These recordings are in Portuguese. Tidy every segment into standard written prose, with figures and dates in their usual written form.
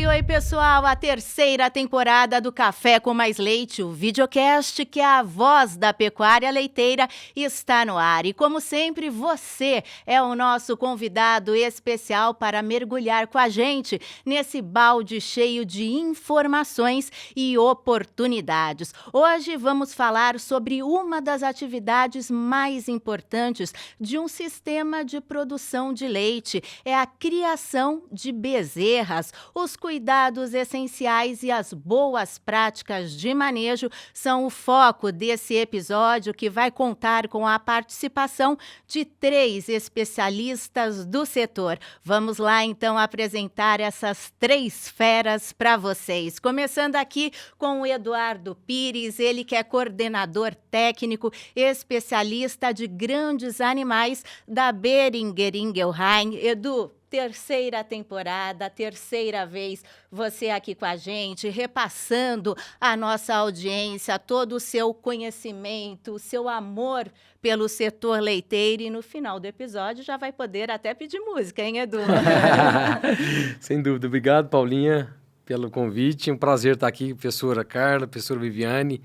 Oi, pessoal! A terceira temporada do Café com Mais Leite, o videocast que é a voz da pecuária leiteira, está no ar. E como sempre, você é o nosso convidado especial para mergulhar com a gente nesse balde cheio de informações e oportunidades. Hoje vamos falar sobre uma das atividades mais importantes de um sistema de produção de leite, é a criação de bezerras. Os cuidados essenciais e as boas práticas de manejo são o foco desse episódio, que vai contar com a participação de 3 especialistas do setor. Vamos lá, então, apresentar essas 3 feras para vocês. Começando aqui com o Eduardo Pires, ele que é coordenador técnico, especialista de grandes animais da Boehringer Ingelheim. Edu, terceira temporada, terceira vez você aqui com a gente, repassando a nossa audiência, todo o seu conhecimento, o seu amor pelo setor leiteiro, e no final do episódio já vai poder até pedir música, hein, Edu? Sem dúvida. Obrigado, Paulinha, pelo convite. Um prazer estar aqui com a professora Carla, a professora Viviane,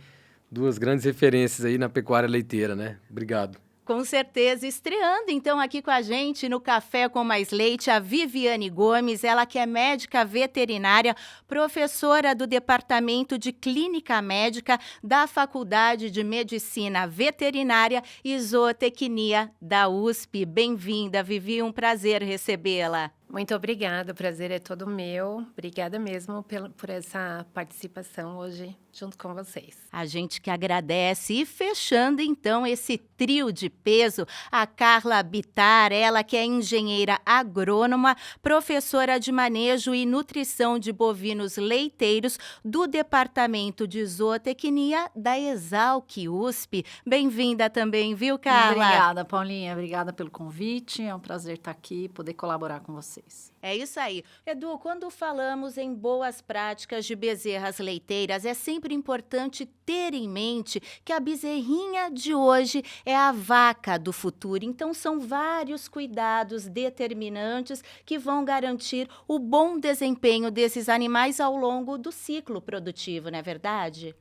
2 grandes referências aí na pecuária leiteira, né? Obrigado. Com certeza, estreando então aqui com a gente no Café com Mais Leite, a Viviane Gomes, ela que é médica veterinária, professora do Departamento de Clínica Médica da Faculdade de Medicina Veterinária e Zootecnia da USP. Bem-vinda, Vivi, um prazer recebê-la. Muito obrigada, o prazer é todo meu. Obrigada mesmo por essa participação hoje junto com vocês. A gente que agradece. E fechando então esse trio de peso, a Carla Bittar, ela que é engenheira agrônoma, professora de manejo e nutrição de bovinos leiteiros do Departamento de Zootecnia da Exalc USP. Bem-vinda também, viu, Carla? Obrigada, Paulinha. Obrigada pelo convite. É um prazer estar aqui e poder colaborar com vocês. É isso aí. Edu, quando falamos em boas práticas de bezerras leiteiras, é sempre importante ter em mente que a bezerrinha de hoje é a vaca do futuro. Então, são vários cuidados determinantes que vão garantir o bom desempenho desses animais ao longo do ciclo produtivo, não é verdade?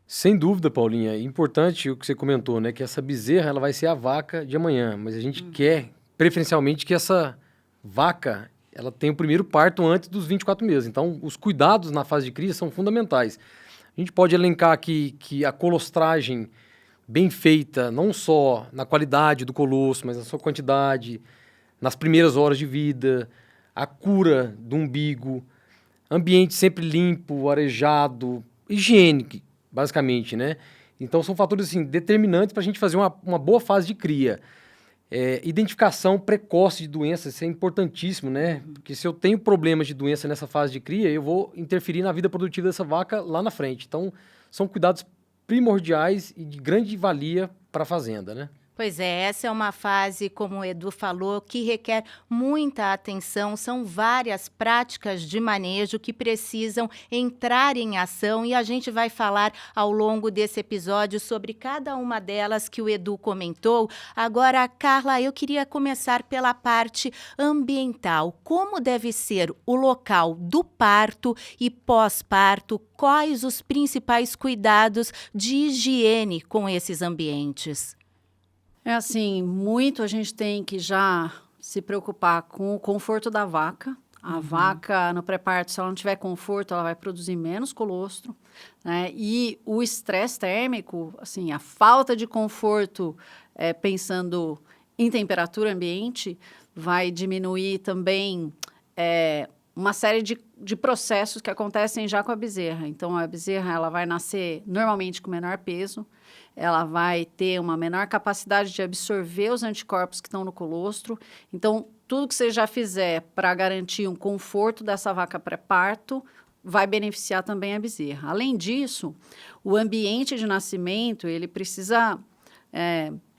Sem dúvida, Paulinha. É importante o que você comentou, né? Que essa bezerra ela vai ser a vaca de amanhã, mas a gente quer, preferencialmente, que essa vaca ela tem o primeiro parto antes dos 24 meses. Então, os cuidados na fase de cria são fundamentais. A gente pode elencar aqui que a colostragem bem feita, não só na qualidade do colostro, mas na sua quantidade, nas primeiras horas de vida, a cura do umbigo, ambiente sempre limpo, arejado, higiênico, basicamente, né? Então, são fatores assim, determinantes para a gente fazer uma boa fase de cria. Identificação precoce de doenças, isso é importantíssimo, né? Porque se eu tenho problemas de doença nessa fase de cria, eu vou interferir na vida produtiva dessa vaca lá na frente. Então, são cuidados primordiais e de grande valia para a fazenda, né? Pois é, essa é uma fase, como o Edu falou, que requer muita atenção. São várias práticas de manejo que precisam entrar em ação e a gente vai falar ao longo desse episódio sobre cada uma delas que o Edu comentou. Agora, Carla, eu queria começar pela parte ambiental. Como deve ser o local do parto e pós-parto? Quais os principais cuidados de higiene com esses ambientes? É assim, muito a gente tem que já se preocupar com o conforto da vaca. A vaca, no pré-parto, se ela não tiver conforto, ela vai produzir menos colostro, né? E o estresse térmico, assim, a falta de conforto, pensando em temperatura ambiente, vai diminuir também uma série de processos que acontecem já com a bezerra. Então, a bezerra ela vai nascer normalmente com menor peso, ela vai ter uma menor capacidade de absorver os anticorpos que estão no colostro. Então, tudo que você já fizer para garantir um conforto dessa vaca pré-parto vai beneficiar também a bezerra. Além disso, o ambiente de nascimento, ele precisa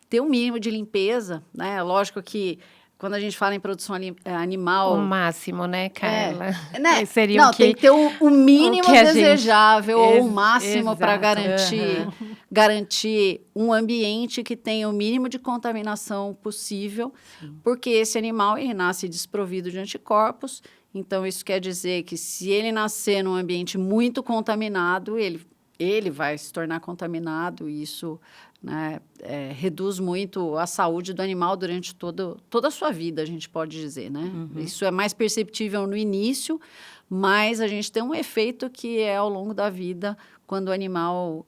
ter um mínimo de limpeza, né? Lógico que quando a gente fala em produção animal... O máximo, né, Carla? Né? Seria Não, o que, tem que ter o mínimo o que a gente- desejável ou o máximo para Exato. garantir um ambiente que tenha o mínimo de contaminação possível, porque esse animal ele nasce desprovido de anticorpos. Então, isso quer dizer que se ele nascer num ambiente muito contaminado, ele vai se tornar contaminado e isso, né, reduz muito a saúde do animal durante toda a sua vida, a gente pode dizer, né? Isso é mais perceptível no início, mas a gente tem um efeito que é ao longo da vida, quando o animal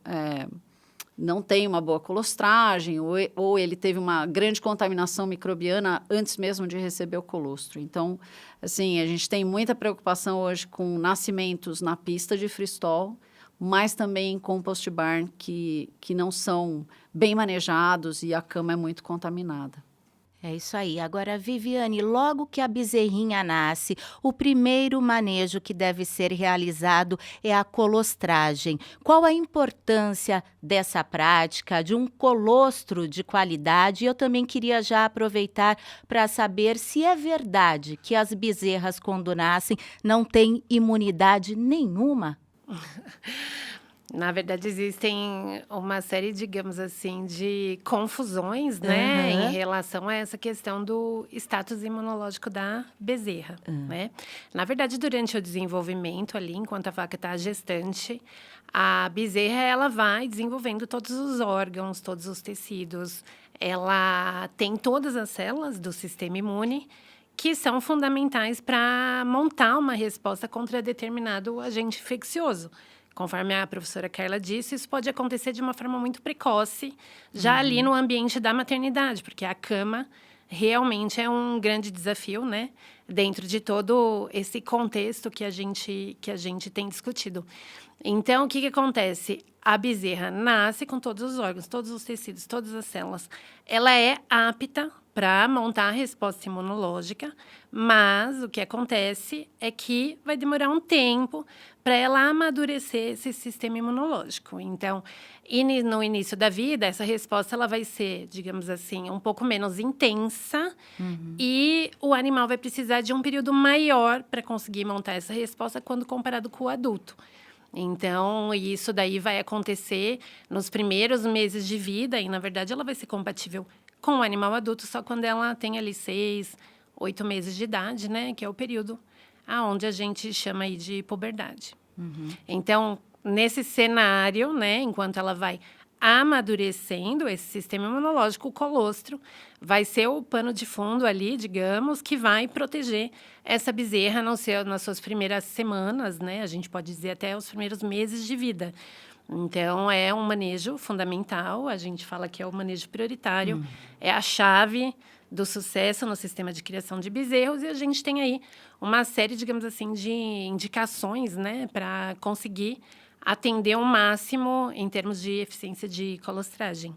não tem uma boa colostragem ou ele teve uma grande contaminação microbiana antes mesmo de receber o colostro. Então, assim, a gente tem muita preocupação hoje com nascimentos na pista de freestall, mas também em compost barn que não são bem manejados e a cama é muito contaminada. É isso aí. Agora, Viviane, logo que a bezerrinha nasce, o primeiro manejo que deve ser realizado é a colostragem. Qual a importância dessa prática, de um colostro de qualidade? Eu também queria já aproveitar para saber se é verdade que as bezerras, quando nascem, não têm imunidade nenhuma. Na verdade, existem uma série, digamos assim, de confusões, né, em relação a essa questão do status imunológico da bezerra, né? Na verdade, durante o desenvolvimento ali, enquanto a vaca está gestante, a bezerra, ela vai desenvolvendo todos os órgãos, todos os tecidos. Ela tem todas as células do sistema imune que são fundamentais para montar uma resposta contra determinado agente infeccioso. Conforme a professora Carla disse, isso pode acontecer de uma forma muito precoce, já ali no ambiente da maternidade, porque a cama realmente é um grande desafio, né? Dentro de todo esse contexto que a gente tem discutido. Então, o que acontece? A bezerra nasce com todos os órgãos, todos os tecidos, todas as células. Ela é apta para montar a resposta imunológica, mas o que acontece é que vai demorar um tempo para ela amadurecer esse sistema imunológico. Então, no início da vida, essa resposta ela vai ser, digamos assim, um pouco menos intensa e o animal vai precisar de um período maior para conseguir montar essa resposta quando comparado com o adulto. Então, isso daí vai acontecer nos primeiros meses de vida e, na verdade, ela vai ser compatível com o animal adulto só quando ela tem ali 6, 8 meses de idade, né? Que é o período aonde a gente chama aí de puberdade. Então, nesse cenário, né? Enquanto ela vai amadurecendo esse sistema imunológico, o colostro vai ser o pano de fundo ali, digamos, que vai proteger essa bezerra nas suas primeiras semanas, né? A gente pode dizer até os primeiros meses de vida. Então, é um manejo fundamental, a gente fala que é o manejo prioritário, é a chave do sucesso no sistema de criação de bezerros e a gente tem aí uma série, digamos assim, de indicações, né, para conseguir atender o máximo em termos de eficiência de colostragem.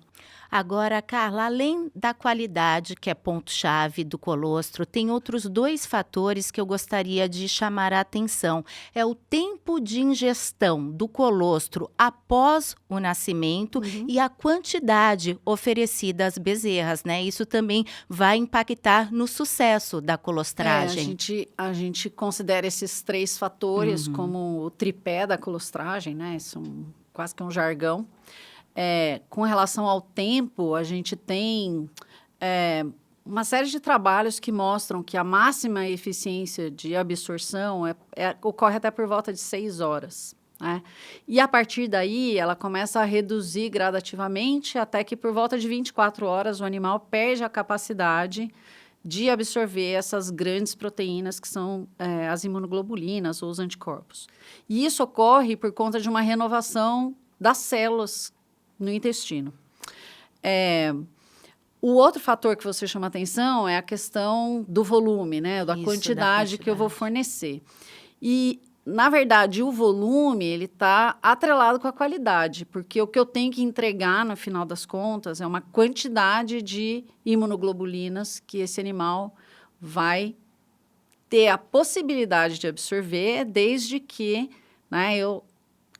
Agora, Carla, além da qualidade, que é ponto-chave do colostro, tem outros 2 fatores que eu gostaria de chamar a atenção. É o tempo de ingestão do colostro após o nascimento e a quantidade oferecida às bezerras, né? Isso também vai impactar no sucesso da colostragem. A gente considera esses 3 fatores como o tripé da colostragem, né? Isso é quase que um jargão. Com relação ao tempo, a gente tem uma série de trabalhos que mostram que a máxima eficiência de absorção ocorre até por volta de 6 horas. Né? E a partir daí, ela começa a reduzir gradativamente até que por volta de 24 horas o animal perde a capacidade de absorver essas grandes proteínas que são as imunoglobulinas ou os anticorpos. E isso ocorre por conta de uma renovação das células no intestino. O outro fator que você chama atenção é a questão do volume, né? Da quantidade que eu vou fornecer. E, na verdade, o volume ele está atrelado com a qualidade, porque o que eu tenho que entregar, no final das contas, é uma quantidade de imunoglobulinas que esse animal vai ter a possibilidade de absorver, desde que, né, eu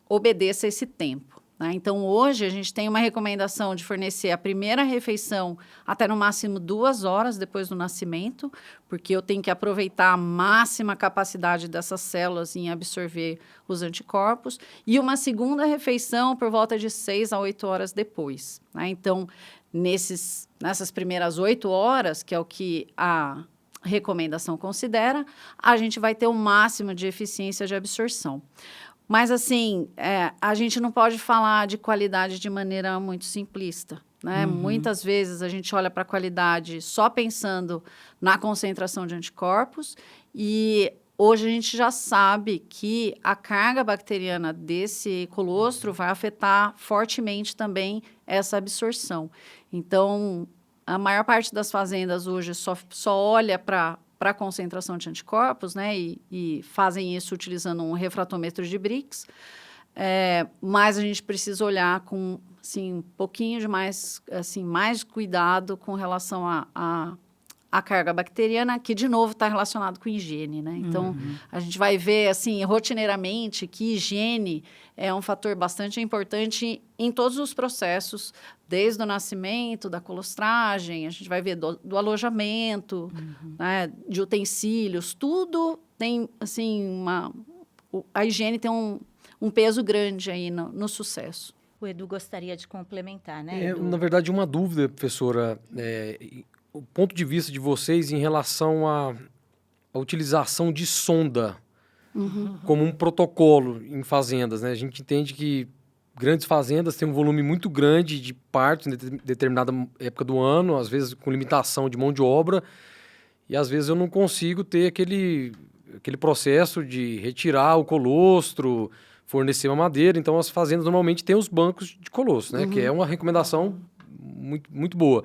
obedeça esse tempo. né? Então, hoje, a gente tem uma recomendação de fornecer a primeira refeição até no máximo 2 horas depois do nascimento, porque eu tenho que aproveitar a máxima capacidade dessas células em absorver os anticorpos, e uma segunda refeição por volta de 6 a 8 horas depois, né? Então, nessas primeiras 8 horas, que é o que a recomendação considera, a gente vai ter o máximo de eficiência de absorção. Mas, assim, a gente não pode falar de qualidade de maneira muito simplista, né? Muitas vezes a gente olha para a qualidade só pensando na concentração de anticorpos, e hoje a gente já sabe que a carga bacteriana desse colostro vai afetar fortemente também essa absorção. Então, a maior parte das fazendas hoje só olha para a concentração de anticorpos, né, e fazem isso utilizando um refratômetro de Brix, mas a gente precisa olhar com, assim, um pouquinho de mais cuidado com relação a carga bacteriana, que, de novo, está relacionado com higiene, né? Então, a gente vai ver, assim, rotineiramente, que higiene é um fator bastante importante em todos os processos, desde o nascimento, da colostragem, a gente vai ver do alojamento, né, de utensílios, tudo tem, assim, a higiene tem um peso grande aí no sucesso. O Edu gostaria de complementar, né, Edu? Na verdade, uma dúvida, professora, o ponto de vista de vocês em relação à utilização de sonda como um protocolo em fazendas, né? A gente entende que grandes fazendas têm um volume muito grande de partos em determinada época do ano, às vezes com limitação de mão de obra, e às vezes eu não consigo ter aquele processo de retirar o colostro, fornecer uma madeira. Então, as fazendas normalmente têm os bancos de colostro, né? Que é uma recomendação muito, muito boa.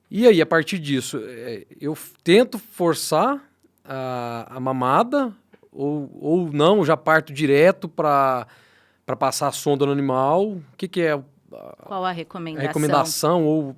E aí, a partir disso, eu tento forçar a mamada ou não, já parto direto para passar a sonda no animal? O que é qual a recomendação? A recomendação?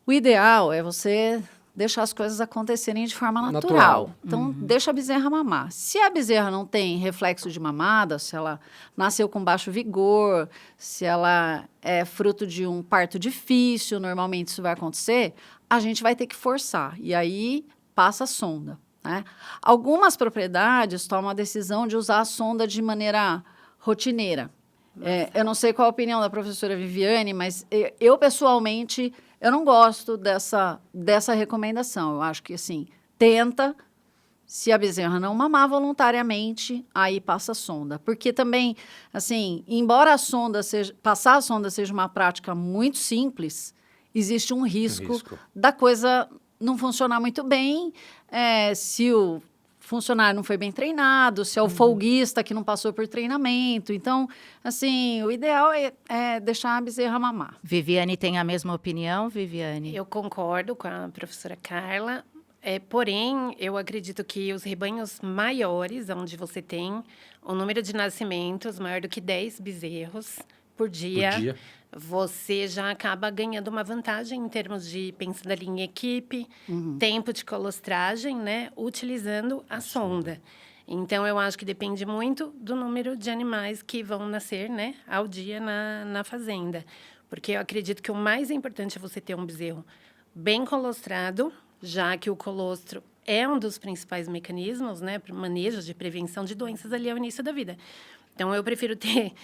O ideal é você deixar as coisas acontecerem de forma natural. Então, deixa a bezerra mamar. Se a bezerra não tem reflexo de mamada, se ela nasceu com baixo vigor, se ela é fruto de um parto difícil, normalmente isso vai acontecer, a gente vai ter que forçar. E aí, passa a sonda, né? Algumas propriedades tomam a decisão de usar a sonda de maneira rotineira. Eu não sei qual a opinião da professora Viviane, mas eu pessoalmente, eu não gosto dessa recomendação. Eu acho que, assim, tenta, se a bezerra não mamar voluntariamente, aí passa a sonda. Porque também, assim, embora passar a sonda seja uma prática muito simples, existe um risco da coisa não funcionar muito bem, se o funcionário não foi bem treinado, se é o folguista que não passou por treinamento. Então, assim, o ideal é deixar a bezerra mamar. Viviane tem a mesma opinião, Viviane? Eu concordo com a professora Carla, porém, eu acredito que os rebanhos maiores, onde você tem o número de nascimentos maior do que 10 bezerros por dia, você já acaba ganhando uma vantagem em termos de, pensando ali em equipe, tempo de colostragem, né, utilizando a sonda. Então, eu acho que depende muito do número de animais que vão nascer, né, ao dia na fazenda. Porque eu acredito que o mais importante é você ter um bezerro bem colostrado, já que o colostro é um dos principais mecanismos, né, para o manejo de prevenção de doenças ali ao início da vida. Então, eu prefiro ter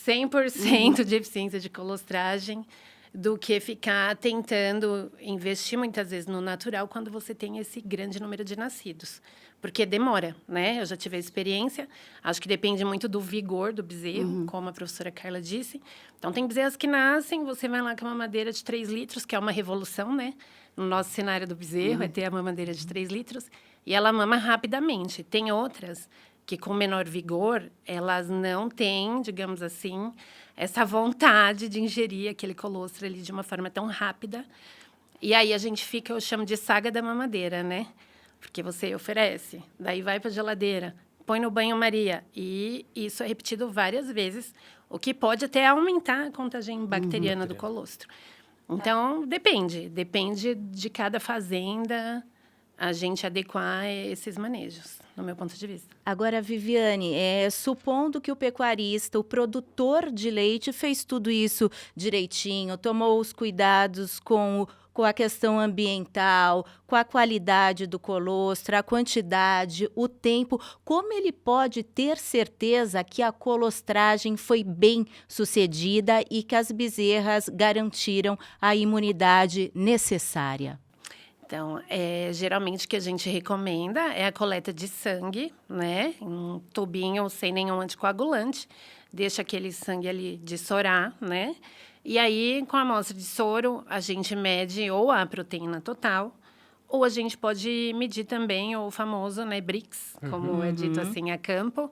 100% de eficiência de colostragem do que ficar tentando investir muitas vezes no natural quando você tem esse grande número de nascidos. Porque demora, né? Eu já tive a experiência. Acho que depende muito do vigor do bezerro, como a professora Carla disse. Então, tem bezerras que nascem, você vai lá com uma mamadeira de 3 litros, que é uma revolução, né? No nosso cenário do bezerro, é ter a mamadeira de 3 litros. E ela mama rapidamente. Tem outras que, com menor vigor, elas não têm, digamos assim, essa vontade de ingerir aquele colostro ali de uma forma tão rápida. E aí a gente fica, eu chamo de saga da mamadeira, né? Porque você oferece, daí vai para a geladeira, põe no banho-maria. E isso é repetido várias vezes, o que pode até aumentar a contagem bacteriana do colostro. Então, depende de cada fazenda. a gente adequar esses manejos, no meu ponto de vista. Agora, Viviane, supondo que o pecuarista, o produtor de leite, fez tudo isso direitinho, tomou os cuidados com a questão ambiental, com a qualidade do colostro, a quantidade, o tempo, como ele pode ter certeza que a colostragem foi bem sucedida e que as bezerras garantiram a imunidade necessária? Então, geralmente o que a gente recomenda é a coleta de sangue, né? Em um tubinho sem nenhum anticoagulante. Deixa aquele sangue ali dessorar, né? E aí, com a amostra de soro, a gente mede ou a proteína total, ou a gente pode medir também o famoso, né, Brix, como é dito assim a campo.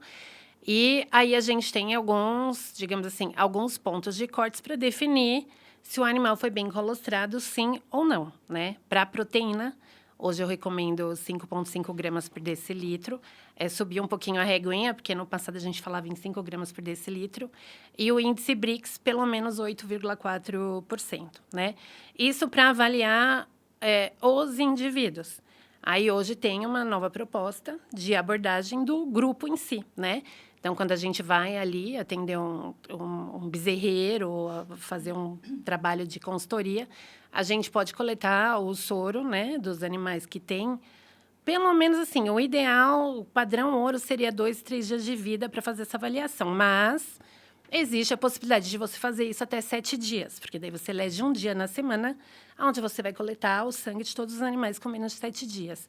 E aí a gente tem alguns, digamos assim, alguns pontos de cortes para definir se o animal foi bem colostrado, sim ou não, né? Para a proteína, hoje eu recomendo 5,5 gramas por decilitro. Subir um pouquinho a reguinha, porque no passado a gente falava em 5 gramas por decilitro. E o índice Brix, pelo menos 8,4%, né? Isso para avaliar os indivíduos. Aí, hoje, tem uma nova proposta de abordagem do grupo em si, né? Então, quando a gente vai ali atender um bezerreiro, ou fazer um trabalho de consultoria, a gente pode coletar o soro, né, dos animais que tem. Pelo menos, assim, o ideal, o padrão ouro seria 2, 3 dias de vida para fazer essa avaliação. Mas existe a possibilidade de você fazer isso até 7 dias, porque daí você elege um dia na semana onde você vai coletar o sangue de todos os animais com menos de 7 dias.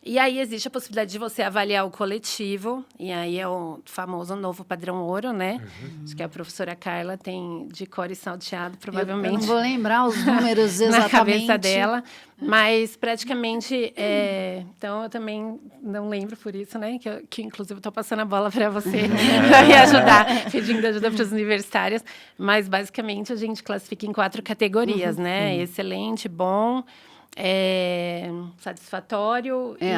E aí, existe a possibilidade de você avaliar o coletivo, e aí é o famoso novo padrão ouro, né? Acho que a professora Carla tem de cor e salteado, provavelmente. Eu não vou lembrar os números exatamente. Na cabeça dela, mas praticamente... então, eu também não lembro por isso, né? Que inclusive, estou passando a bola para você, para me ajudar, pedindo ajuda para as universitárias. Mas, basicamente, a gente classifica em 4 categorias, né? Excelente, bom... satisfatório e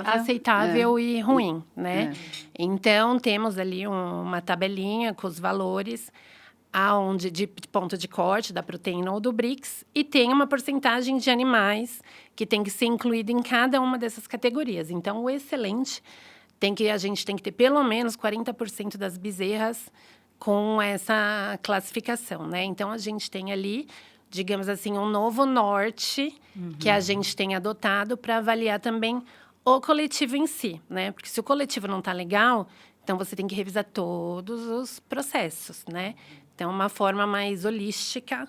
aceitável e ruim, né? Então, temos ali uma tabelinha com os valores aonde de ponto de corte da proteína ou do Brix, e tem uma porcentagem de animais que tem que ser incluída em cada uma dessas categorias. Então, o excelente a gente tem que ter pelo menos 40% das bezerras com essa classificação, né? Então, a gente tem ali, digamos assim, um novo norte que a gente tem adotado para avaliar também o coletivo em si, né? Porque se o coletivo não está legal, então você tem que revisar todos os processos, né? Então, uma forma mais holística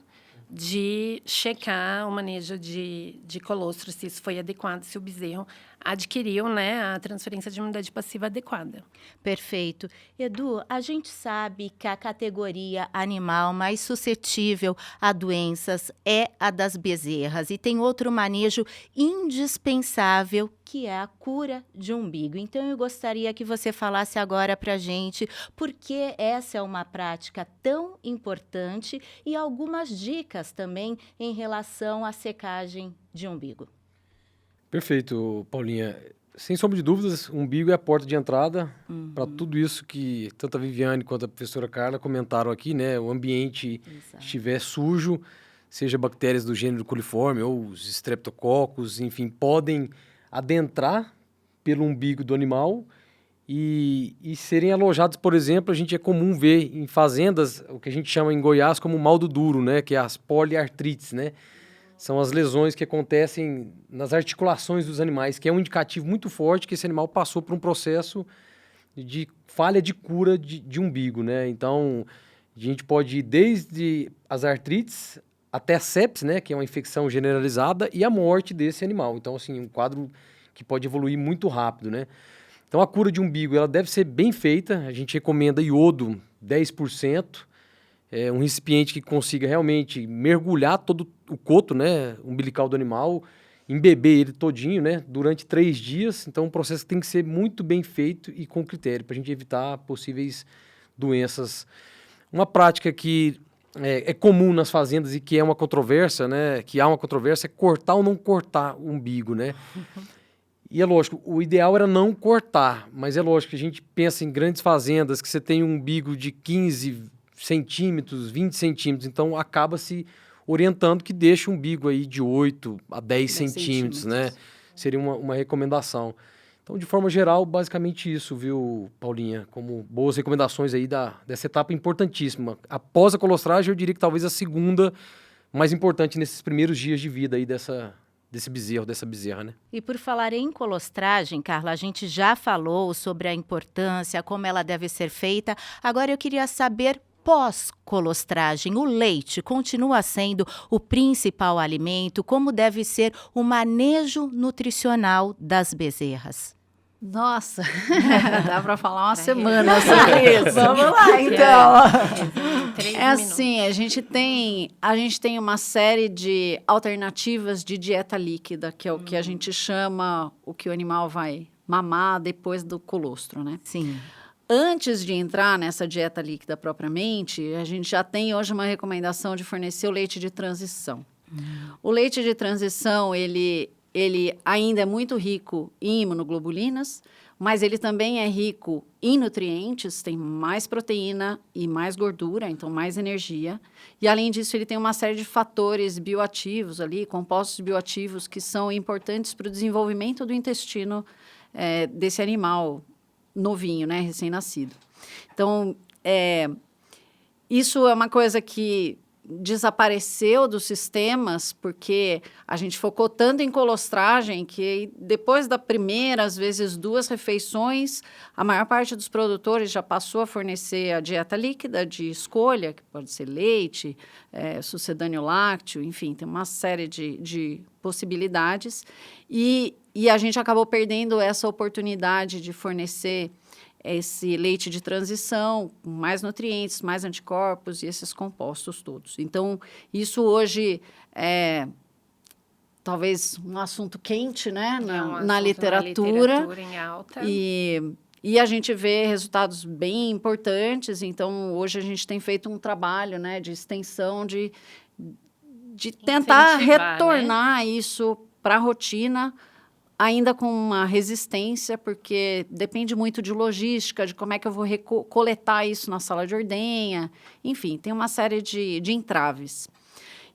de checar o manejo de colostro, se isso foi adequado, se o bezerro adquiriu, né, a transferência de imunidade passiva adequada. Perfeito. Edu, a gente sabe que a categoria animal mais suscetível a doenças é a das bezerras, e tem outro manejo indispensável, que é a cura de umbigo. Então, eu gostaria que você falasse agora para a gente por que essa é uma prática tão importante e algumas dicas também em relação à secagem de umbigo. Perfeito, Paulinha. Sem sombra de dúvidas, o umbigo é a porta de entrada para tudo isso que tanto a Viviane quanto a professora Carla comentaram aqui, né? O ambiente estiver sujo, seja bactérias do gênero coliforme ou os streptococcus, enfim, podem adentrar pelo umbigo do animal e serem alojados, por exemplo, a gente é comum ver em fazendas o que a gente chama em Goiás como mal do duro, né? Que é as poliartrites, né? São as lesões que acontecem nas articulações dos animais, que é um indicativo muito forte que esse animal passou por um processo de falha de cura de umbigo, né? Então, a gente pode ir desde as artrites até a sepsis, né? Que é uma infecção generalizada, e a morte desse animal. Então, assim, um quadro que pode evoluir muito rápido, né? Então, a cura de umbigo, ela deve ser bem feita. A gente recomenda iodo 10%. Um recipiente que consiga realmente mergulhar todo o coto, né, umbilical do animal, embeber ele todinho, né, durante 3 dias. Então, o processo tem que ser muito bem feito e com critério, para a gente evitar possíveis doenças. Uma prática que é comum nas fazendas e que é uma controvérsia, né, que há uma controvérsia, é cortar ou não cortar o umbigo, né? E é lógico, o ideal era não cortar, mas é lógico que a gente pensa em grandes fazendas que você tem um umbigo de 15 centímetros, 20 centímetros, então acaba se orientando que deixa o umbigo aí de 8 a 10 centímetros, né? seria uma recomendação. Então, de forma geral, basicamente isso, viu, Paulinha? Como boas recomendações aí dessa etapa importantíssima. Após a colostragem, eu diria que talvez a segunda mais importante nesses primeiros dias de vida aí desse bezerro, dessa bezerra, né? E por falar em colostragem, Carla, a gente já falou sobre a importância, como ela deve ser feita. Agora eu queria saber, pós-colostragem, o leite continua sendo o principal alimento? Como deve ser o manejo nutricional das bezerras? Nossa, dá para falar uma semana sobre isso. Vamos lá, então. É assim, a gente tem uma série de alternativas de dieta líquida, que é o que a gente chama, o que o animal vai mamar depois do colostro, né? Sim. Antes de entrar nessa dieta líquida propriamente, a gente já tem hoje uma recomendação de fornecer o leite de transição. O leite de transição, ele ainda é muito rico em imunoglobulinas, mas ele também é rico em nutrientes, tem mais proteína e mais gordura, então mais energia. E, além disso, ele tem uma série de fatores bioativos ali, compostos bioativos, que são importantes para o desenvolvimento do intestino desse animal novinho, né, recém-nascido. Então, isso é uma coisa que desapareceu dos sistemas, porque a gente focou tanto em colostragem que depois da primeira, às vezes 2 refeições, a maior parte dos produtores já passou a fornecer a dieta líquida de escolha, que pode ser leite, sucedâneo lácteo, enfim, tem uma série de possibilidades. E a gente acabou perdendo essa oportunidade de fornecer esse leite de transição, com mais nutrientes, mais anticorpos e esses compostos todos. Então, isso hoje é talvez um assunto quente, né, na literatura em alta. E a gente vê resultados bem importantes. Então, hoje a gente tem feito um trabalho, né, de extensão, de tentar retornar, né, isso para a rotina, ainda com uma resistência, porque depende muito de logística, de como é que eu vou coletar isso na sala de ordenha. Enfim, tem uma série de entraves.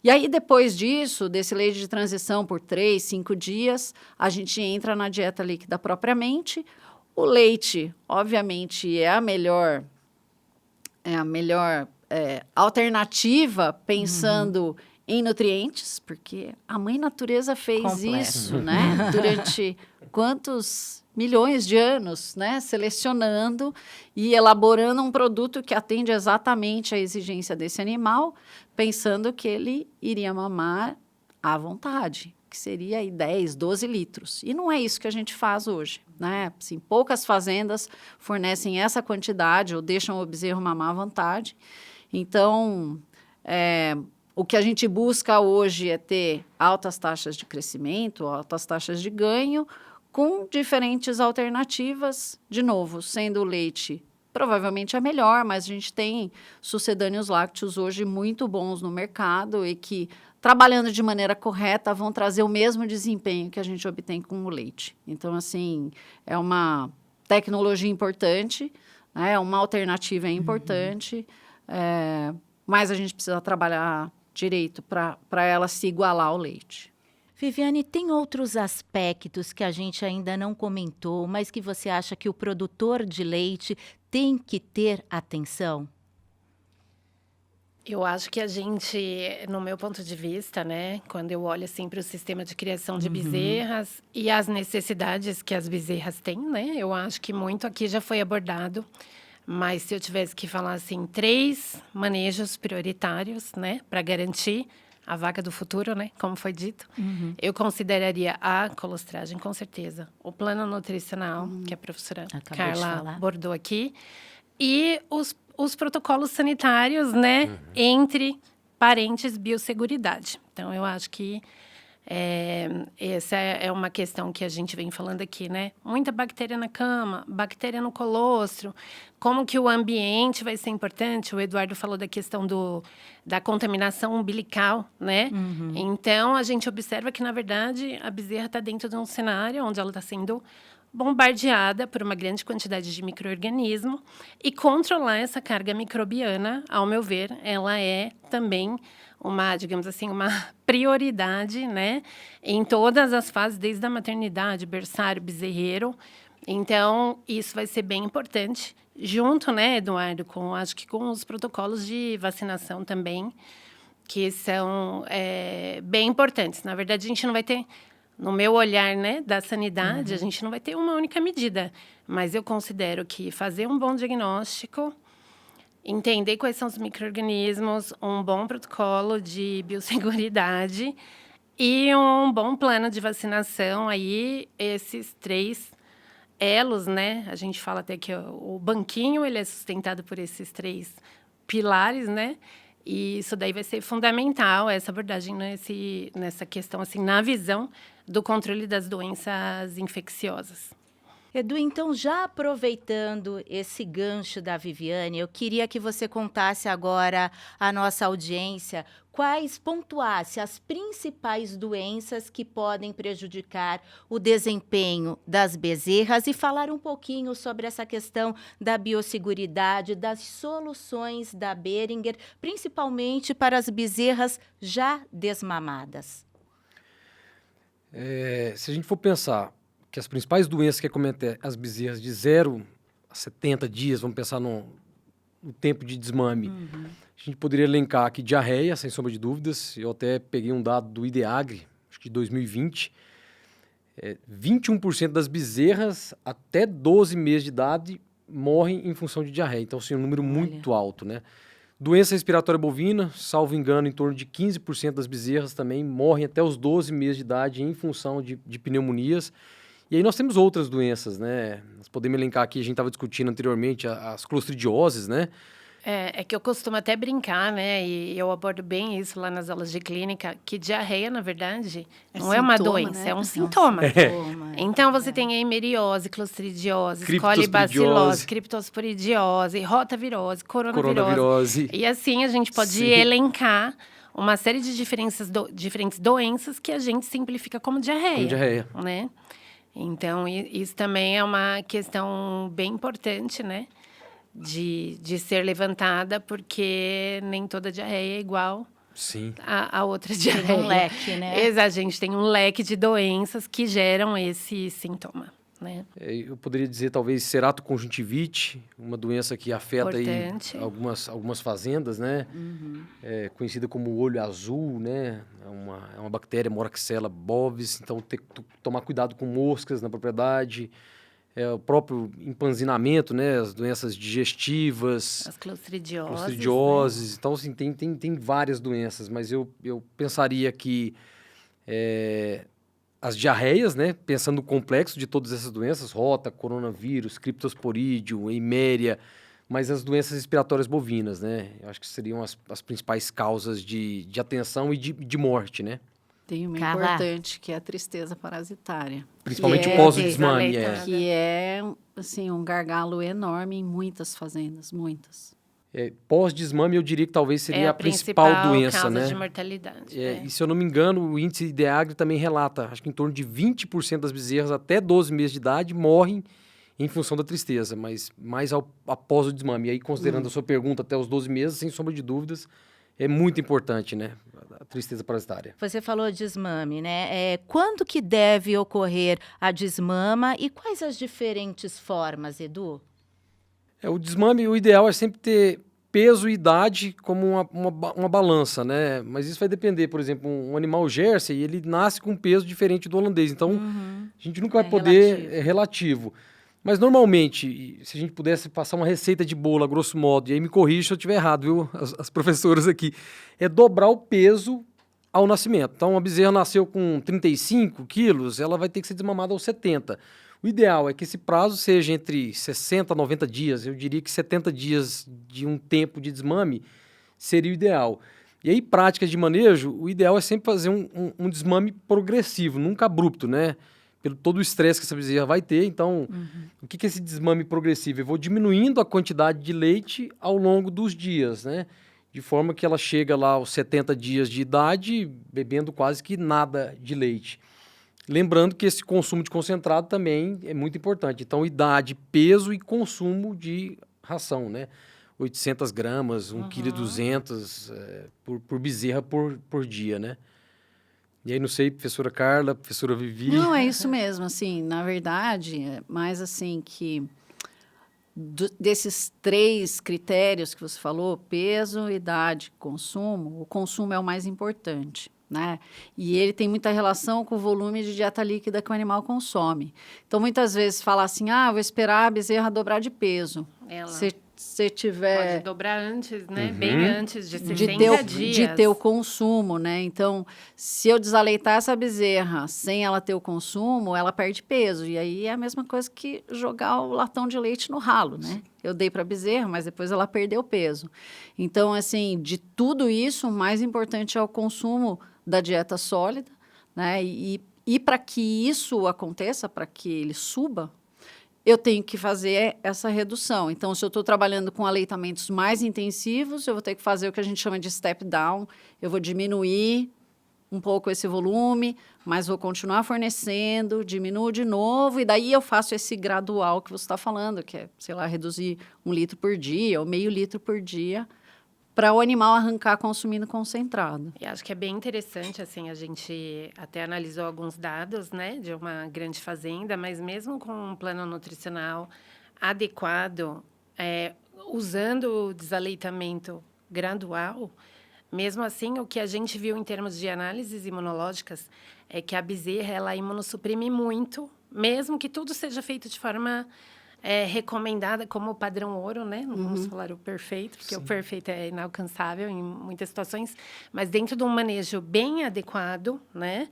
E aí, depois disso, desse leite de transição por 3, 5 dias, a gente entra na dieta líquida propriamente. O leite, obviamente, é a melhor alternativa, pensando em nutrientes, porque a mãe natureza fez isso, né? Durante quantos milhões de anos, né? Selecionando e elaborando um produto que atende exatamente à exigência desse animal, pensando que ele iria mamar à vontade, que seria aí 10, 12 litros. E não é isso que a gente faz hoje, né? Assim, poucas fazendas fornecem essa quantidade ou deixam o bezerro mamar à vontade. Então, o que a gente busca hoje é ter altas taxas de crescimento, altas taxas de ganho, com diferentes alternativas, de novo, sendo o leite provavelmente a melhor, mas a gente tem sucedâneos lácteos hoje muito bons no mercado e que, trabalhando de maneira correta, vão trazer o mesmo desempenho que a gente obtém com o leite. Então, assim, é uma tecnologia importante, né? Uma alternativa importante, mas a gente precisa trabalhar direito para ela se igualar ao leite. Viviane, tem outros aspectos que a gente ainda não comentou, mas que você acha que o produtor de leite tem que ter atenção? Eu acho que a gente, no meu ponto de vista, né, quando eu olho assim para o sistema de criação de bezerras e as necessidades que as bezerras têm, né, eu acho que muito aqui já foi abordado. Mas se eu tivesse que falar assim, 3 manejos prioritários, né, para garantir a vaca do futuro, né, como foi dito, eu consideraria a colostragem, com certeza, o plano nutricional, que a professora Carla abordou aqui, e os protocolos sanitários, né, entre parentes, biosseguridade. Então, eu acho que essa é uma questão que a gente vem falando aqui, né? Muita bactéria na cama, bactéria no colostro, como que o ambiente vai ser importante. O Eduardo falou da questão da contaminação umbilical, né? Então, a gente observa que, na verdade, a bezerra está dentro de um cenário onde ela está sendo bombardeada por uma grande quantidade de micro-organismo e controlar essa carga microbiana, ao meu ver, ela é também uma, digamos assim, uma prioridade, né, em todas as fases, desde a maternidade, berçário, bezerreiro. Então, isso vai ser bem importante, junto, né, Eduardo, acho que com os protocolos de vacinação também, que são bem importantes. Na verdade, a gente não vai ter, no meu olhar, né, da sanidade, a gente não vai ter uma única medida, mas eu considero que fazer um bom diagnóstico, entender quais são os micro-organismos, um bom protocolo de biosseguridade e um bom plano de vacinação, aí esses 3 elos, né? A gente fala até que o banquinho ele é sustentado por esses 3 pilares, né? E isso daí vai ser fundamental, essa abordagem nessa questão, assim, na visão do controle das doenças infecciosas. Edu, então, já aproveitando esse gancho da Viviane, eu queria que você contasse agora à nossa audiência pontuasse as principais doenças que podem prejudicar o desempenho das bezerras e falar um pouquinho sobre essa questão da biosseguridade, das soluções da Boehringer, principalmente para as bezerras já desmamadas. Se a gente for pensar que as principais doenças que acometem as bezerras de 0 a 70 dias, vamos pensar no tempo de desmame, a gente poderia elencar aqui diarreia, sem sombra de dúvidas. Eu até peguei um dado do IDEAGRE, acho que de 2020. 21% das bezerras até 12 meses de idade morrem em função de diarreia. Então, assim, um número muito alto, né? Doença respiratória bovina, salvo engano, em torno de 15% das bezerras também morrem até os 12 meses de idade em função de pneumonias. E aí nós temos outras doenças, né? Nós podemos elencar aqui, a gente estava discutindo anteriormente, as clostridioses, né? É que eu costumo até brincar, né? E eu abordo bem isso lá nas aulas de clínica, que diarreia, na verdade, não é uma doença, né? É um sintoma. Então, você tem a hemeriose, clostridiose, colibacilose, criptosporidiose, rotavirose, coronavirose. E assim, a gente pode elencar uma série de diferentes doenças que a gente simplifica como diarreia. Né? Então, isso também é uma questão bem importante, né? De ser levantada, porque nem toda diarreia é igual a outra diarreia. Tem um leque, né? Exato, a gente tem um leque de doenças que geram esse sintoma, né? Eu poderia dizer, talvez, ceratoconjuntivite, uma doença que afeta aí algumas fazendas, né? É conhecida como olho azul, né? É uma bactéria, Moraxella bovis, então tem que tomar cuidado com moscas na propriedade. O próprio empanzinamento, né? As doenças digestivas. As clostridioses. Né? Então, assim, tem várias doenças, mas eu pensaria que as diarreias, né? Pensando no complexo de todas essas doenças, rota, coronavírus, criptosporídeo, eiméria, mas as doenças respiratórias bovinas, né? Eu acho que seriam as principais causas de atenção e de morte, né? Tem uma importante, que é a tristeza parasitária. Principalmente pós o desmame. Que é, assim, um gargalo enorme em muitas fazendas, muitas. Pós-desmame, eu diria que talvez seria a principal doença, causa né? de mortalidade. E se eu não me engano, o índice IDEAGRE também relata, acho que em torno de 20% das bezerras até 12 meses de idade morrem em função da tristeza, mas mais após o desmame. E aí, considerando a sua pergunta até os 12 meses, sem sombra de dúvidas, é muito importante, né? A tristeza parasitária. Você falou desmame, né? Quando que deve ocorrer a desmama e quais as diferentes formas, Edu? O desmame, o ideal é sempre ter peso e idade como uma balança, né? Mas isso vai depender, por exemplo, um animal Jersey, ele nasce com um peso diferente do holandês, então a gente nunca vai poder... É relativo. Mas, normalmente, se a gente pudesse passar uma receita de bolo, a grosso modo, e aí me corrija se eu estiver errado, viu, as professoras aqui, é dobrar o peso ao nascimento. Então, uma bezerra nasceu com 35 quilos, ela vai ter que ser desmamada aos 70. O ideal é que esse prazo seja entre 60 a 90 dias. Eu diria que 70 dias de um tempo de desmame seria o ideal. E aí, práticas de manejo, o ideal é sempre fazer um desmame progressivo, nunca abrupto, né? Pelo todo o estresse que essa bezerra vai ter. Então, o que é esse desmame progressivo? Eu vou diminuindo a quantidade de leite ao longo dos dias, né? De forma que ela chega lá aos 70 dias de idade, bebendo quase que nada de leite. Lembrando que esse consumo de concentrado também é muito importante. Então, idade, peso e consumo de ração, né? 800 gramas, 1,2 kg por bezerra por dia, né? E aí, não sei, professora Carla, professora Vivi... Não, é isso mesmo, assim, na verdade, é mais assim que desses 3 critérios que você falou, peso, idade, consumo, o consumo é o mais importante, né? E ele tem muita relação com o volume de dieta líquida que o animal consome. Então, muitas vezes fala assim, vou esperar a bezerra dobrar de peso. Ela Se tiver... pode dobrar antes, né? Bem antes de 60 dias. De ter o consumo, né? Então, se eu desaleitar essa bezerra sem ela ter o consumo, ela perde peso. E aí é a mesma coisa que jogar o latão de leite no ralo, né? Eu dei para a bezerra, mas depois ela perdeu peso. Então, assim, de tudo isso, o mais importante é o consumo da dieta sólida, né? E para que isso aconteça, para que ele suba, eu tenho que fazer essa redução. Então, se eu estou trabalhando com aleitamentos mais intensivos, eu vou ter que fazer o que a gente chama de step down. Eu vou diminuir um pouco esse volume, mas vou continuar fornecendo, diminuo de novo, e daí eu faço esse gradual que você está falando, que é, sei lá, reduzir 1 litro por dia ou meio litro por dia, para o animal arrancar consumindo concentrado. E acho que é bem interessante, assim, a gente até analisou alguns dados, né, de uma grande fazenda, mas mesmo com um plano nutricional adequado, usando o desaleitamento gradual, mesmo assim, o que a gente viu em termos de análises imunológicas é que a bezerra, ela imunossuprime muito, mesmo que tudo seja feito de forma recomendada como o padrão ouro, né? Não vamos falar o perfeito, porque o perfeito é inalcançável em muitas situações, mas dentro de um manejo bem adequado, né?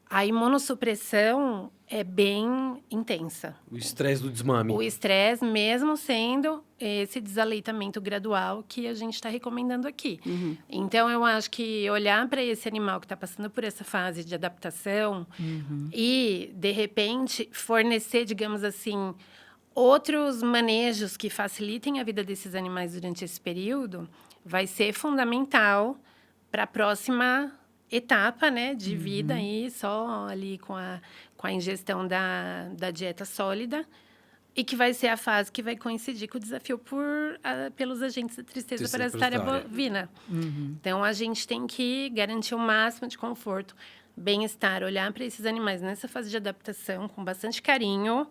A imunossupressão é bem intensa. O estresse do desmame. O estresse, mesmo sendo esse desaleitamento gradual que a gente está recomendando aqui. Então, eu acho que olhar para esse animal que está passando por essa fase de adaptação e, de repente, fornecer, digamos assim, outros manejos que facilitem a vida desses animais durante esse período, vai ser fundamental para a próxima etapa, né, de vida aí, só ali com a ingestão da dieta sólida, e que vai ser a fase que vai coincidir com o desafio pelos agentes da tristeza parasitária bovina. Então, a gente tem que garantir o máximo de conforto, bem-estar, olhar para esses animais nessa fase de adaptação com bastante carinho,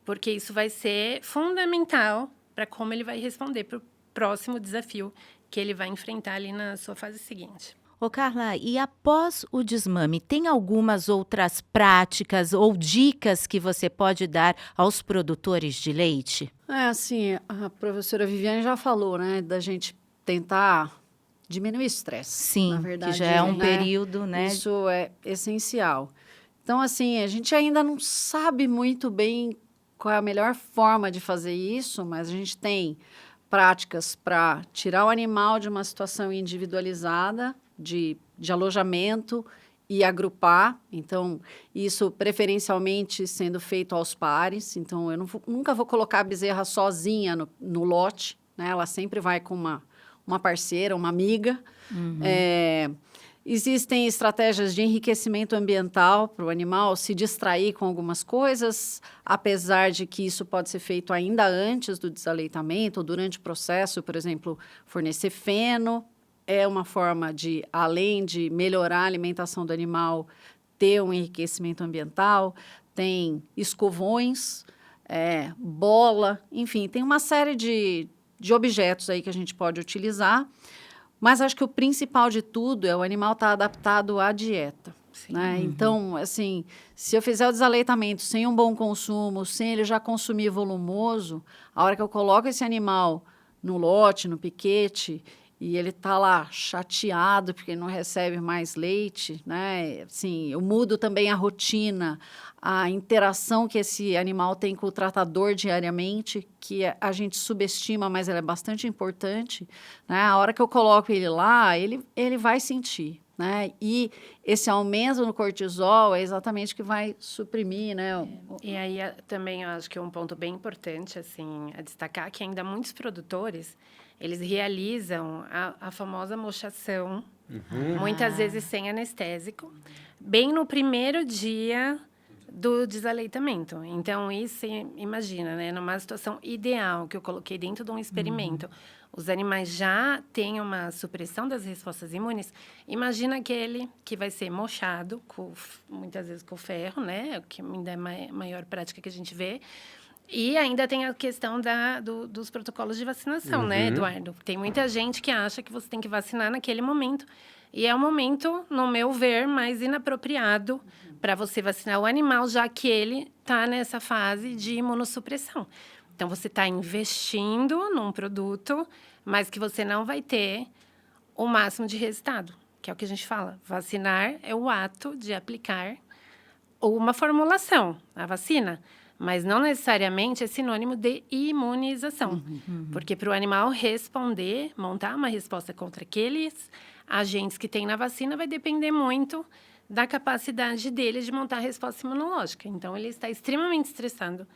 porque isso vai ser fundamental para como ele vai responder para o próximo desafio que ele vai enfrentar ali na sua fase seguinte. Ô Carla, e após o desmame, tem algumas outras práticas ou dicas que você pode dar aos produtores de leite? Assim, a professora Viviane já falou, né, da gente tentar diminuir o estresse. Sim, na verdade, que já é um período, né? Isso é essencial. Então, assim, a gente ainda não sabe muito bem qual é a melhor forma de fazer isso, mas a gente tem práticas para tirar o animal de uma situação individualizada, de alojamento e agrupar. Então, isso preferencialmente sendo feito aos pares. Então, eu nunca vou colocar a bezerra sozinha no lote, né? Ela sempre vai com uma parceira, uma amiga. Existem estratégias de enriquecimento ambiental para o animal se distrair com algumas coisas, apesar de que isso pode ser feito ainda antes do desaleitamento ou durante o processo, por exemplo, fornecer feno. É uma forma de, além de melhorar a alimentação do animal, ter um enriquecimento ambiental. Tem escovões, bola, enfim, tem uma série de objetos aí que a gente pode utilizar. Mas acho que o principal de tudo é o animal estar adaptado à dieta. Né? Então, assim, se eu fizer o desaleitamento sem um bom consumo, sem ele já consumir volumoso, a hora que eu coloco esse animal no lote, no piquete, e ele está lá chateado porque não recebe mais leite, né? Assim, eu mudo também a rotina, a interação que esse animal tem com o tratador diariamente, que a gente subestima, mas ela é bastante importante. Né? A hora que eu coloco ele lá, ele vai sentir. Né? E esse aumento no cortisol é exatamente o que vai suprimir, né? E aí também eu acho que é um ponto bem importante assim, a destacar que ainda muitos produtores eles realizam a famosa mochação, muitas vezes sem anestésico, bem no primeiro dia do desaleitamento. Então, isso, imagina, né? Numa situação ideal que eu coloquei dentro de um experimento, os animais já têm uma supressão das respostas imunes. Imagina aquele que vai ser mochado, muitas vezes com ferro, né? Que ainda é maior prática que a gente vê. E ainda tem a questão dos protocolos de vacinação, né, Eduardo? Tem muita gente que acha que você tem que vacinar naquele momento. E é um momento, no meu ver, mais inapropriado para você vacinar o animal, já que ele está nessa fase de imunossupressão. Então, você está investindo num produto, mas que você não vai ter o máximo de resultado, que é o que a gente fala. Vacinar é o ato de aplicar uma formulação, a vacina. Mas não necessariamente é sinônimo de imunização. Porque para o animal responder, montar uma resposta contra aqueles agentes que tem na vacina, vai depender muito da capacidade dele de montar a resposta imunológica. Então, ele está extremamente estressado.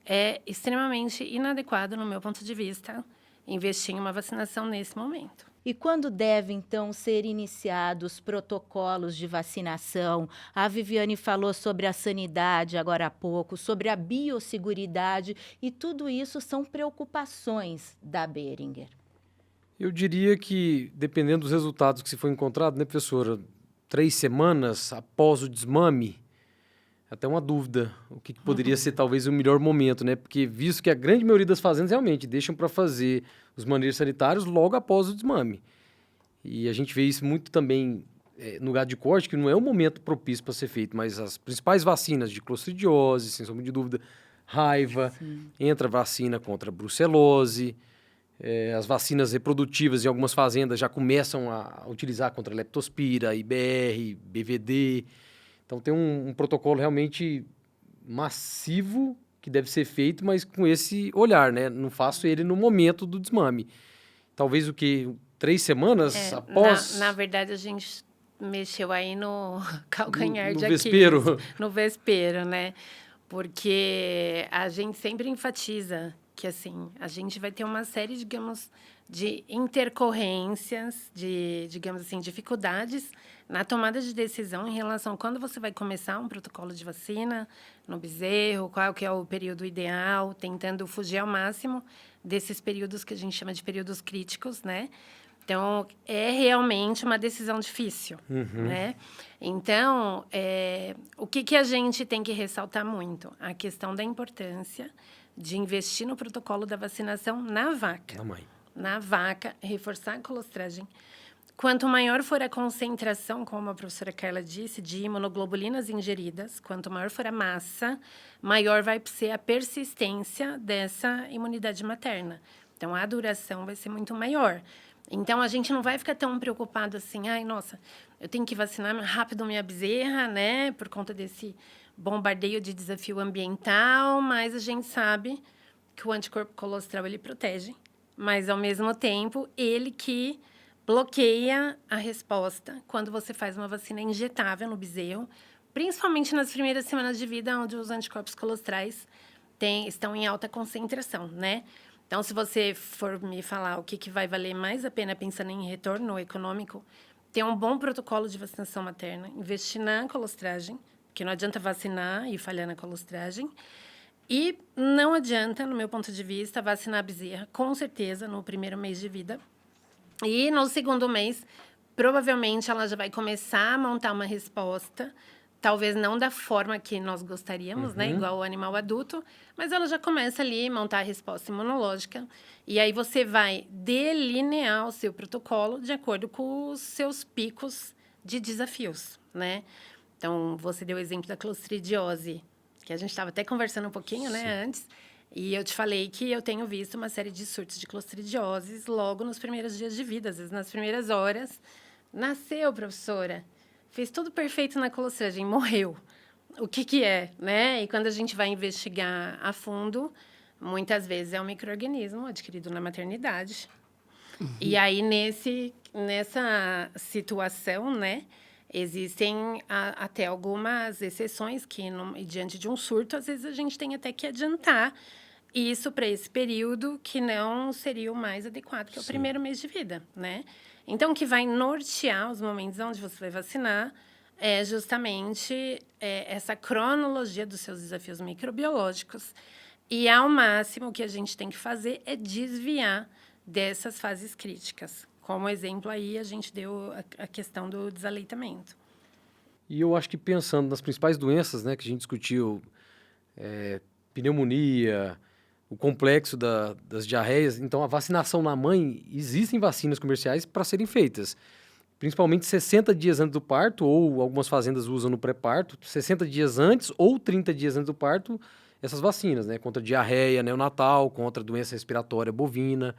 É extremamente inadequado, no meu ponto de vista, investir em uma vacinação nesse momento. E quando devem, então, ser iniciados protocolos de vacinação? A Viviane falou sobre a sanidade agora há pouco, sobre a biosseguridade, e tudo isso são preocupações da Boehringer. Eu diria que, dependendo dos resultados que se foi encontrado, né, professora, 3 semanas após o desmame, até uma dúvida, o que poderia ser talvez o melhor momento, né? Porque visto que a grande maioria das fazendas realmente deixam para fazer os manejos sanitários logo após o desmame. E a gente vê isso muito também no gado de corte, que não é o momento propício para ser feito, mas as principais vacinas de clostridiose, sem sombra de dúvida, raiva, entra vacina contra brucelose, as vacinas reprodutivas em algumas fazendas já começam a utilizar contra leptospira, IBR, BVD. Então, tem um protocolo realmente massivo que deve ser feito, mas com esse olhar, né? Não faço ele no momento do desmame. Talvez 3 semanas após... Na verdade, a gente mexeu aí no calcanhar de Aquiles. Vespeiro. No vespeiro, né? Porque a gente sempre enfatiza que, assim, a gente vai ter uma série, digamos, de intercorrências, de, digamos assim, dificuldades na tomada de decisão em relação a quando você vai começar um protocolo de vacina no bezerro, qual que é o período ideal, tentando fugir ao máximo desses períodos que a gente chama de períodos críticos, né? Então, é realmente uma decisão difícil, né? Então, o que a gente tem que ressaltar muito? A questão da importância de investir no protocolo da vacinação na vaca. Na vaca, reforçar a colostragem. Quanto maior for a concentração, como a professora Carla disse, de imunoglobulinas ingeridas, quanto maior for a massa, maior vai ser a persistência dessa imunidade materna. Então, a duração vai ser muito maior. Então, a gente não vai ficar tão preocupado assim, ai, nossa, eu tenho que vacinar rápido minha bezerra, né, por conta desse bombardeio de desafio ambiental, mas a gente sabe que o anticorpo colostral, ele protege, mas, ao mesmo tempo, ele que bloqueia a resposta quando você faz uma vacina injetável no bezerro, principalmente nas primeiras semanas de vida, onde os anticorpos colostrais estão em alta concentração, né? Então, se você for me falar o que vai valer mais a pena pensando em retorno econômico, ter um bom protocolo de vacinação materna, investir na colostragem, porque não adianta vacinar e falhar na colostragem. E não adianta, no meu ponto de vista, vacinar a bezerra, com certeza, no primeiro mês de vida. E no segundo mês, provavelmente, ela já vai começar a montar uma resposta, talvez não da forma que nós gostaríamos, né? Igual o animal adulto, mas ela já começa ali a montar a resposta imunológica. E aí você vai delinear o seu protocolo de acordo com os seus picos de desafios, né? Então, você deu o exemplo da clostridiose, que a gente estava até conversando um pouquinho, né, antes. E eu te falei que eu tenho visto uma série de surtos de clostridioses logo nos primeiros dias de vida, às vezes nas primeiras horas. Nasceu, professora, fez tudo perfeito na colostragem, morreu. O que é, né? E quando a gente vai investigar a fundo, muitas vezes é um micro-organismo adquirido na maternidade. E aí, nessa situação, né, existem até algumas exceções que, diante de um surto, às vezes a gente tem até que adiantar isso para esse período que não seria o mais adequado, que é o primeiro mês de vida, né? Então, o que vai nortear os momentos onde você vai vacinar é justamente essa cronologia dos seus desafios microbiológicos. E, ao máximo, o que a gente tem que fazer é desviar dessas fases críticas. Como exemplo aí, a gente deu a questão do desaleitamento. E eu acho que pensando nas principais doenças, né, que a gente discutiu, pneumonia, o complexo das diarreias, então a vacinação na mãe, existem vacinas comerciais para serem feitas. Principalmente 60 dias antes do parto, ou algumas fazendas usam no pré-parto, 60 dias antes ou 30 dias antes do parto, essas vacinas, né? Contra diarreia neonatal, contra doença respiratória bovina.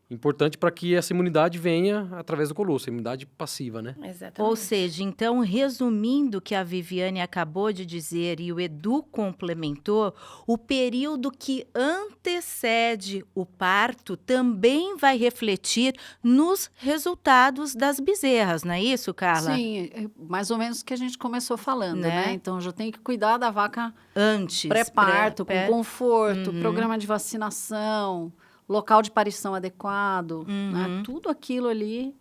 Importante para que essa imunidade venha através do colosso, a imunidade passiva, né? Exatamente. Ou seja, então, resumindo o que a Viviane acabou de dizer e o Edu complementou, o período que antecede o parto também vai refletir nos resultados das bezerras, não é isso, Carla? Sim, é mais ou menos o que a gente começou falando, Né? né? Então, já tem que cuidar da vaca Antes. pré-parto, com conforto, Uhum. programa de vacinação, local de parição adequado, né? Tudo aquilo ali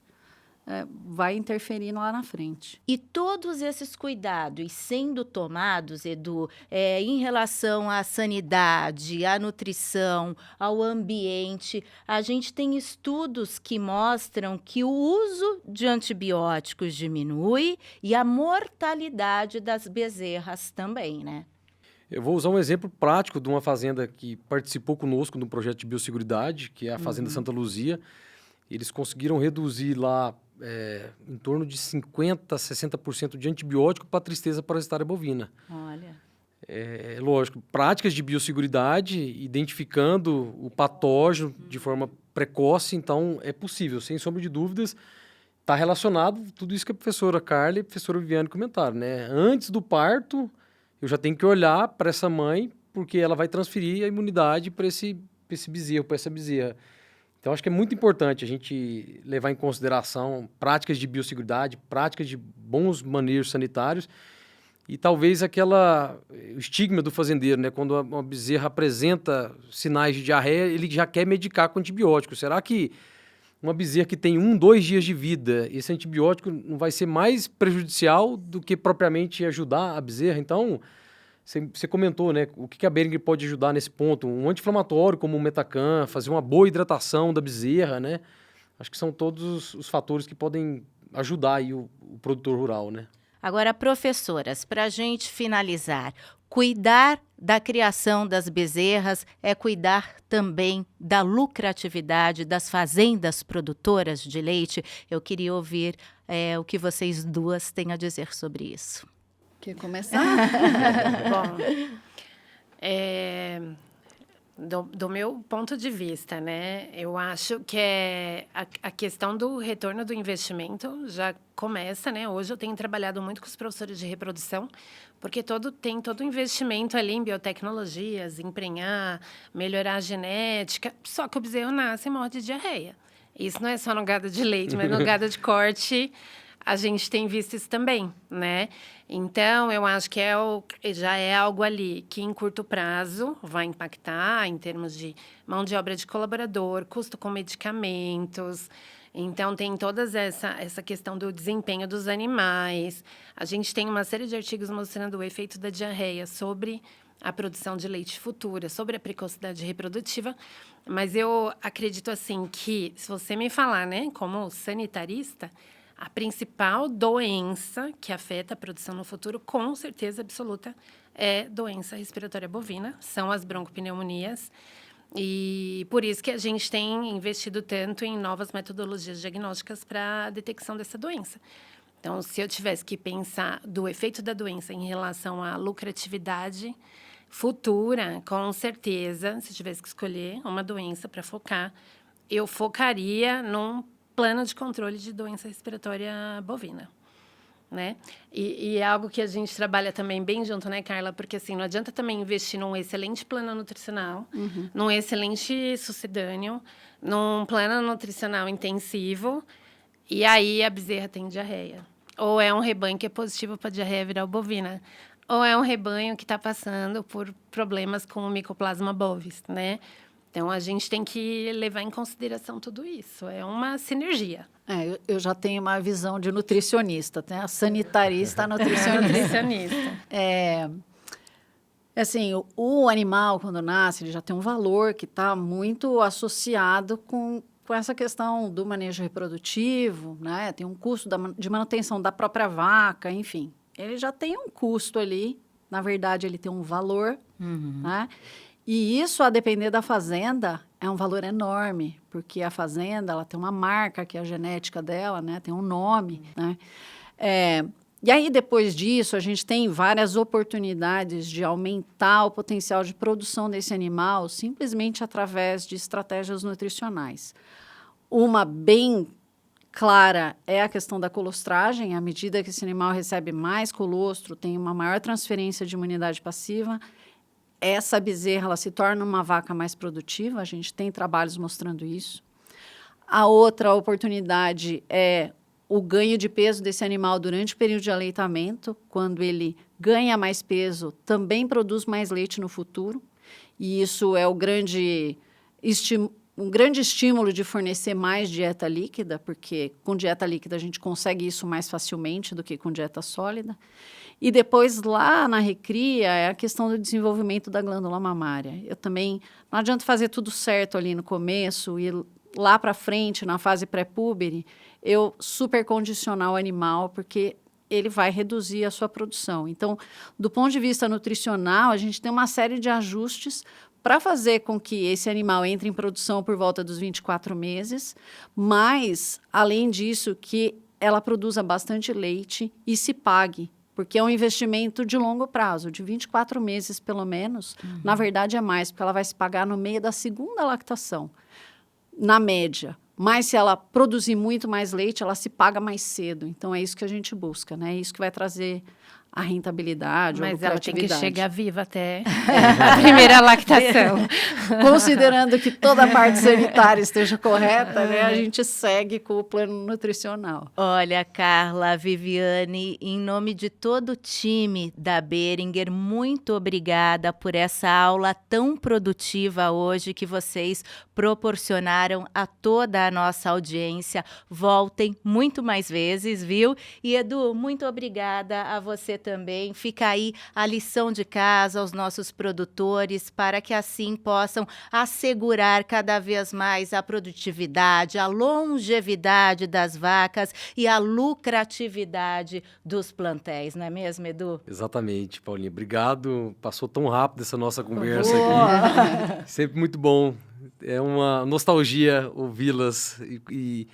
vai interferir lá na frente. E todos esses cuidados sendo tomados, Edu, em relação à sanidade, à nutrição, ao ambiente, a gente tem estudos que mostram que o uso de antibióticos diminui e a mortalidade das bezerras também, né? Eu vou usar um exemplo prático de uma fazenda que participou conosco no projeto de biosseguridade, que é a Fazenda Santa Luzia. Eles conseguiram reduzir lá em torno de 50%, 60% de antibiótico para tristeza parasitária bovina. Olha. Lógico, práticas de biosseguridade, identificando o patógeno de forma precoce, então é possível, sem sombra de dúvidas. Está relacionado tudo isso que a professora Carla e a professora Viviane comentaram, né? Antes do parto, eu já tenho que olhar para essa mãe, porque ela vai transferir a imunidade para esse bezerro, para essa bezerra. Então, acho que é muito importante a gente levar em consideração práticas de biosseguridade, práticas de bons manejos sanitários e talvez o estigma do fazendeiro, né? Quando uma bezerra apresenta sinais de diarreia, ele já quer medicar com antibiótico. Será que uma bezerra que tem 1, 2 dias de vida, esse antibiótico não vai ser mais prejudicial do que propriamente ajudar a bezerra? Então, você comentou, né? O que a Boehringer pode ajudar nesse ponto? Um anti-inflamatório como o Metacan, fazer uma boa hidratação da bezerra, né? Acho que são todos os fatores que podem ajudar aí o produtor rural, né? Agora, professoras, para a gente finalizar, cuidar da criação das bezerras é cuidar também da lucratividade das fazendas produtoras de leite. Eu queria ouvir o que vocês duas têm a dizer sobre isso. Quer começar? Bom, do meu ponto de vista, né, eu acho que a questão do retorno do investimento já começa, né? Hoje eu tenho trabalhado muito com os professores de reprodução, porque tem todo o investimento ali em biotecnologias, emprenhar, melhorar a genética, só que o bezerro nasce e morre de diarreia. Isso não é só no gado de leite, mas no gado de corte a gente tem visto isso também, né? Então, eu acho que já é algo ali que, em curto prazo, vai impactar em termos de mão de obra de colaborador, custo com medicamentos. Então, tem toda essa questão do desempenho dos animais. A gente tem uma série de artigos mostrando o efeito da diarreia sobre a produção de leite futura, sobre a precocidade reprodutiva. Mas eu acredito, assim, que, se você me falar, né, como sanitarista, a principal doença que afeta a produção no futuro, com certeza absoluta, é doença respiratória bovina, são as broncopneumonias. E por isso que a gente tem investido tanto em novas metodologias diagnósticas para a detecção dessa doença. Então, se eu tivesse que pensar do efeito da doença em relação à lucratividade futura, com certeza, se eu tivesse que escolher uma doença para focar, eu focaria num plano de controle de doença respiratória bovina, né? E é algo que a gente trabalha também bem junto, né, Carla? Porque, assim, não adianta também investir num excelente plano nutricional, num excelente sucedâneo, num plano nutricional intensivo, e aí a bezerra tem diarreia. Ou é um rebanho que é positivo para diarreia viral bovina, ou é um rebanho que está passando por problemas com o Mycoplasma bovis, né? Então, a gente tem que levar em consideração tudo isso. É uma sinergia. Eu já tenho uma visão de nutricionista, né? A sanitarista, a nutricionista. Nutricionista. Assim, o animal, quando nasce, ele já tem um valor que está muito associado com essa questão do manejo reprodutivo, né? Tem um custo de manutenção da própria vaca, enfim. Ele já tem um custo ali, na verdade, ele tem um valor, né? E isso, a depender da fazenda, é um valor enorme, porque a fazenda, ela tem uma marca, que é a genética dela, né? Tem um nome, né? E aí, depois disso, a gente tem várias oportunidades de aumentar o potencial de produção desse animal simplesmente através de estratégias nutricionais. Uma bem clara é a questão da colostragem. À medida que esse animal recebe mais colostro, tem uma maior transferência de imunidade passiva, essa bezerra ela se torna uma vaca mais produtiva. A gente tem trabalhos mostrando isso. A outra oportunidade é o ganho de peso desse animal durante o período de aleitamento. Quando ele ganha mais peso, também produz mais leite no futuro. E isso é um grande estímulo de fornecer mais dieta líquida, porque com dieta líquida a gente consegue isso mais facilmente do que com dieta sólida. E depois, lá na recria, é a questão do desenvolvimento da glândula mamária. Não adianta fazer tudo certo ali no começo e lá para frente, na fase pré-púbere, eu supercondicionar o animal, porque ele vai reduzir a sua produção. Então, do ponto de vista nutricional, a gente tem uma série de ajustes para fazer com que esse animal entre em produção por volta dos 24 meses, mas, além disso, que ela produza bastante leite e se pague, porque é um investimento de longo prazo, de 24 meses pelo menos. Na verdade, é mais, porque ela vai se pagar no meio da segunda lactação, na média. Mas se ela produzir muito mais leite, ela se paga mais cedo. Então, é isso que a gente busca, né? É isso que vai trazer a rentabilidade, mas ela tem que chegar viva até a primeira lactação. Considerando que toda a parte sanitária esteja correta, né, a gente segue com o plano nutricional. Olha, Carla, Viviane, em nome de todo o time da Boehringer, muito obrigada por essa aula tão produtiva hoje que vocês proporcionaram a toda a nossa audiência. Voltem muito mais vezes, viu? E, Edu, muito obrigada a você também. Fica aí a lição de casa aos nossos produtores para que assim possam assegurar cada vez mais a produtividade, a longevidade das vacas e a lucratividade dos plantéis, não é mesmo, Edu? Exatamente, Paulinha. Obrigado. Passou tão rápido essa nossa conversa aqui. Sempre muito bom. É uma nostalgia ouvi-las e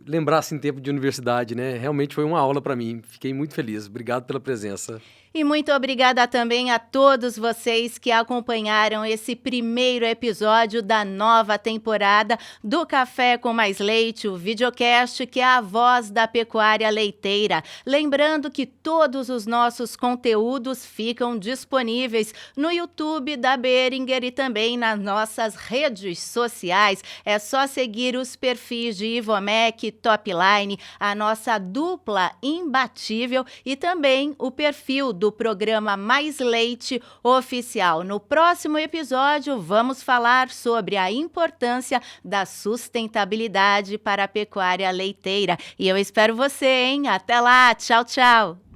lembrar assim, tempo de universidade, né? Realmente foi uma aula para mim. Fiquei muito feliz. Obrigado pela presença. E muito obrigada também a todos vocês que acompanharam esse primeiro episódio da nova temporada do Café com Mais Leite, o videocast que é a voz da pecuária leiteira. Lembrando que todos os nossos conteúdos ficam disponíveis no YouTube da Boehringer e também nas nossas redes sociais. É só seguir os perfis de Ivomec, Topline, a nossa dupla imbatível e também o perfil do programa Mais Leite Oficial. No próximo episódio, vamos falar sobre a importância da sustentabilidade para a pecuária leiteira. E eu espero você, hein? Até lá! Tchau, tchau!